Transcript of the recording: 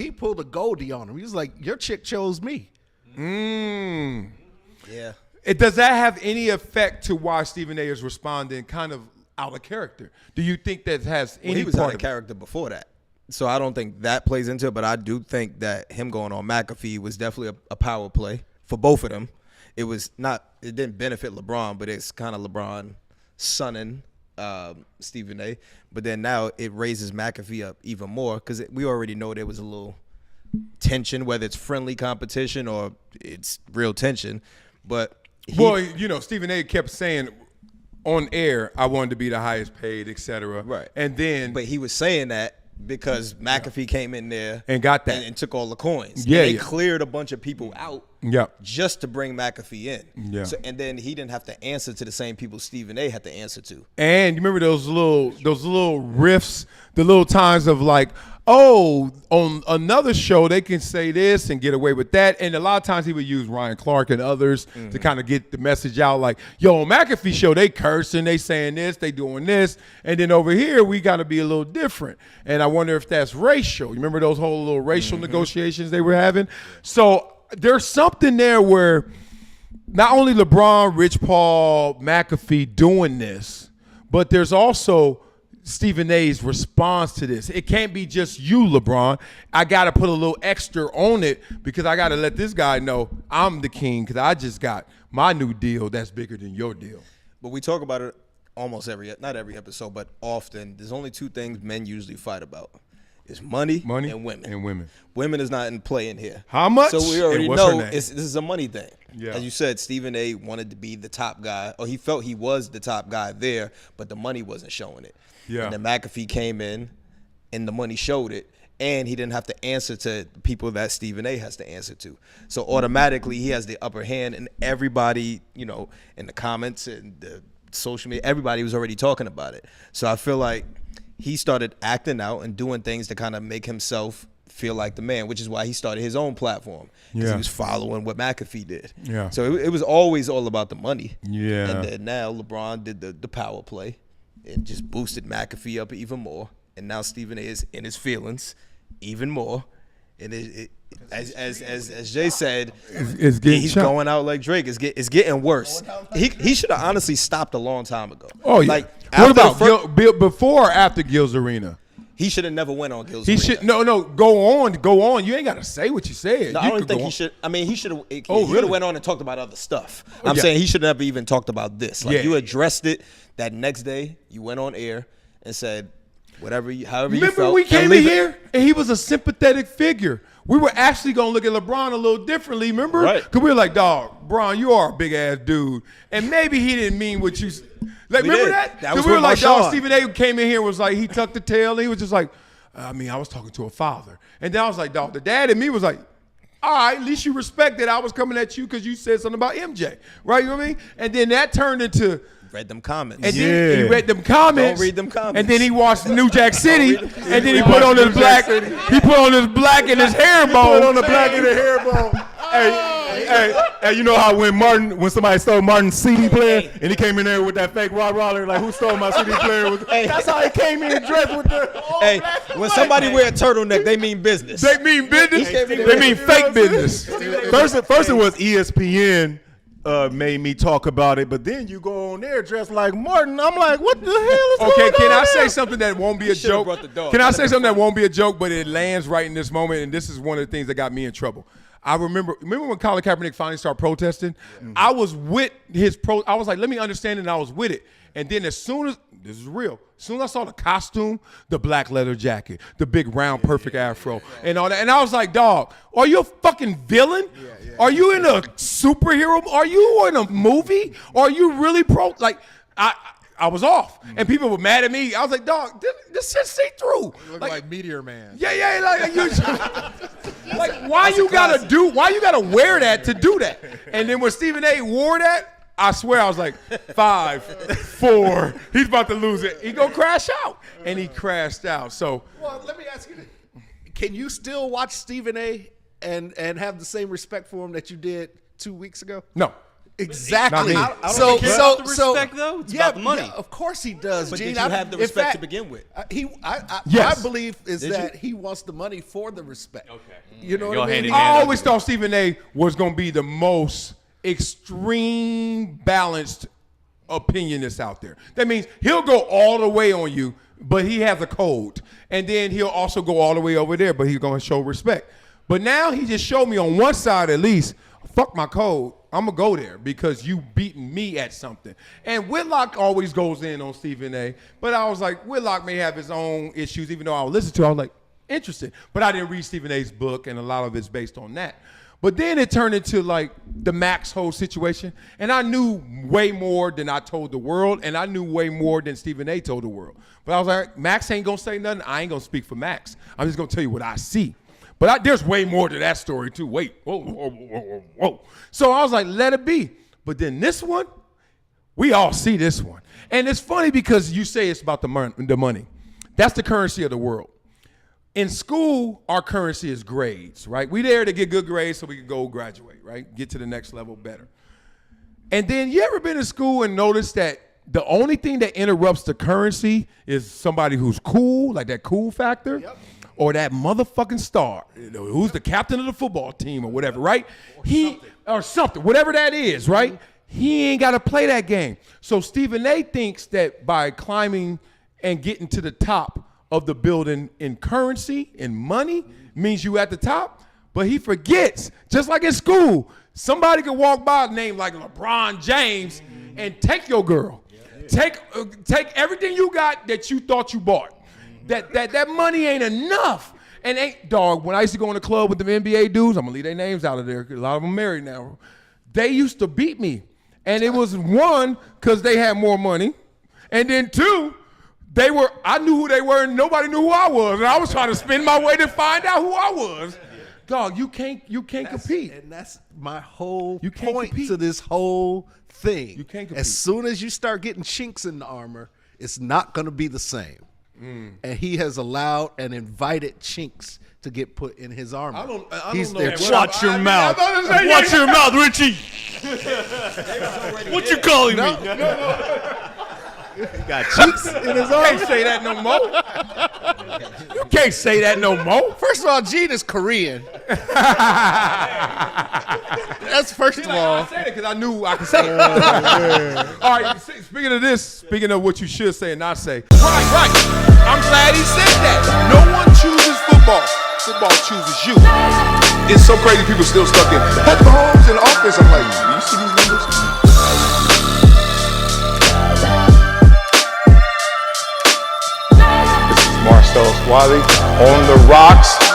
he pulled a Goldie on him. He was like, your chick chose me. Yeah. Does that have any effect to why Stephen A is responding kind of out of character? Do you think that has any He was part out of character before that. So I don't think that plays into it, but I do think that him going on McAfee was definitely a power play for both of them. It didn't benefit LeBron, but it's kind of LeBron sunning Stephen A. But then now it raises McAfee up even more because we already know there was a little tension, whether it's friendly competition or it's real tension. But Stephen A kept saying on air, I wanted to be the highest paid, etc. Right. And then, but he was saying that because McAfee came in there and got that and took all the coins. Yeah, and they cleared a bunch of people out. Yeah. Just to bring McAfee in. Yeah. So, and then he didn't have to answer to the same people Stephen A had to answer to. And you remember those little riffs, the little times of like, oh, on another show they can say this and get away with that. And a lot of times he would use Ryan Clark and others to kind of get the message out like, yo, on McAfee show, they cursing, they saying this, they doing this. And then over here, we got to be a little different. And I wonder if that's racial. You remember those whole little racial negotiations they were having? So there's something there where not only LeBron, Rich Paul, McAfee doing this, but there's also Stephen A's response to this. It can't be just you, LeBron. I got to put a little extra on it because I got to let this guy know I'm the king because I just got my new deal that's bigger than your deal. But we talk about it almost not every episode, but often. There's only two things men usually fight about. It's money and women. Women is not in play in here. How much? So we already know this is a money thing. Yeah. As you said, Stephen A wanted to be the top guy, or he felt he was the top guy there, but the money wasn't showing it. Yeah. And then McAfee came in, and the money showed it, and he didn't have to answer to people that Stephen A has to answer to. So automatically, he has the upper hand, and everybody, in the comments and the social media, everybody was already talking about it. So I feel like he started acting out and doing things to kind of make himself feel like the man, which is why he started his own platform. Because he was following what McAfee did. Yeah. So it was always all about the money. Yeah. And then now LeBron did the power play and just boosted McAfee up even more. And now Stephen A is in his feelings even more. And as Jay said, he's going out like Drake. It's getting worse. He should have honestly stopped a long time ago. Oh, yeah. What about before or after Gil's Arena? He should have never went on Gil's Arena. Should go on. You ain't got to say what you said. No, I don't think he should. I mean, he should have. He really went on and talked about other stuff. I'm saying he should never even talked about this. Like you addressed it that next day. You went on air and said however you felt. Remember we came in here and he was a sympathetic figure. We were actually going to look at LeBron a little differently, remember? Right. Because we were like, dog, Bron, you are a big-ass dude. And maybe he didn't mean what you like. Remember that? Because we were like, dog, Stephen A came in here and was like, he tucked the tail. And he was just like, I was talking to a father. And then I was like, dog, the dad in me was like, all right, at least you respect that I was coming at you because you said something about MJ. Right? You know what I mean? And then that turned into... Read them comments. And then he read them comments. Don't read them comments. And then he watched New Jack City. And then he put on his black. He put on his black and his herringbone. Put on the black and the herringbone. Hey, you know how when somebody stole Martin's CD player and he came in there with that fake Rod Roller, like who stole my CD player? That's how he came in dressed with the. When somebody wear a turtleneck, they mean business. They mean business. They mean fake business. First it was ESPN. Made me talk about it, but then you go on there dressed like Martin. I'm like, what the hell is going on? Okay, can I say something that won't be a joke? Can I say something that won't be a joke, but it lands right in this moment, and this is one of the things that got me in trouble. I remember when Colin Kaepernick finally started protesting, I was with I was like, let me understand it, and I was with it. And then as soon as I saw the costume, the black leather jacket, the big round perfect afro, and all that, and I was like, dog, are you a fucking villain? Are you in a superhero? Are you in a movie? Are you really I was off, and people were mad at me. I was like, dog, this shit see through. You look like Meteor Man. Yeah, like why you gotta wear that to do that? And then when Stephen A wore that, I swear I was like 5, 4. He's about to lose it. He gonna crash out, and he crashed out. So, well, let me ask you: can you still watch Stephen A. and have the same respect for him that you did 2 weeks ago? No. Exactly. Not me. So, think he so, has the so, respect, though. It's about the money. Yeah, of course he does. But Gene. did you have the In respect to fact, begin with? Yes. My belief is Did that you? he wants the money for the respect. Okay. You know Go what I hand mean? in hand. I always thought Stephen A. was going to be the most extreme balanced opinion that's out there. That means he'll go all the way on you, but he has a code. And then he'll also go all the way over there, but he's going to show respect. But now he just showed me on one side at least, fuck my code. I'm going to go there because you beating me at something. And Whitlock always goes in on Stephen A. But I was like, Whitlock may have his own issues, even though I would listen to it. I was like, interesting. But I didn't read Stephen A.'s book, and a lot of it's based on that. But then it turned into like the Max whole situation. And I knew way more than I told the world, and I knew way more than Stephen A. told the world. But I was like, Max ain't going to say nothing. I ain't going to speak for Max. I'm just going to tell you what I see. But there's way more to that story, too. Wait, whoa. So I was like, let it be. But then this one, we all see this one. And it's funny because you say it's about the money. That's the currency of the world. In school, our currency is grades, right? We there to get good grades so we can go graduate, right? Get to the next level better. And then you ever been in school and noticed that the only thing that interrupts the currency is somebody who's cool, like that cool factor? Yep. Or that motherfucking star, who's the captain of the football team or whatever, right? Or something, whatever that is, right? He ain't got to play that game. So Stephen A. thinks that by climbing and getting to the top of the building in currency and money means you at the top, but he forgets, just like in school, somebody could walk by a name like LeBron James and take your girl. Take everything you got that you thought you bought. That money ain't enough. And dog, when I used to go in the club with the NBA dudes, I'm gonna leave their names out of there, 'cause a lot of them married now. They used to beat me. And it was one, because they had more money. And then two, I knew who they were and nobody knew who I was. And I was trying to spin my way to find out who I was. Dog, you can't compete. And that's my whole You can't point compete. to this whole thing. You can't compete. As soon as you start getting chinks in the armor, it's not going to be the same. And he has allowed and invited chinks to get put in his armor. I don't He's know. there. Watch your mouth. Watch your mouth, Richie. What you calling me? He got chinks in his You armor. can't say that no more. You can't say that no more. First of all, Gene is Korean. That's first of all. I said it because I knew I could say it. All right, speaking of what you should say and not say. Right. I'm glad he said that. No one chooses football. Football chooses you. It's so crazy people still stuck in Patrick Mahomes in the offense. I'm like, do you see these numbers? This is Marcellus Wiley on the rocks.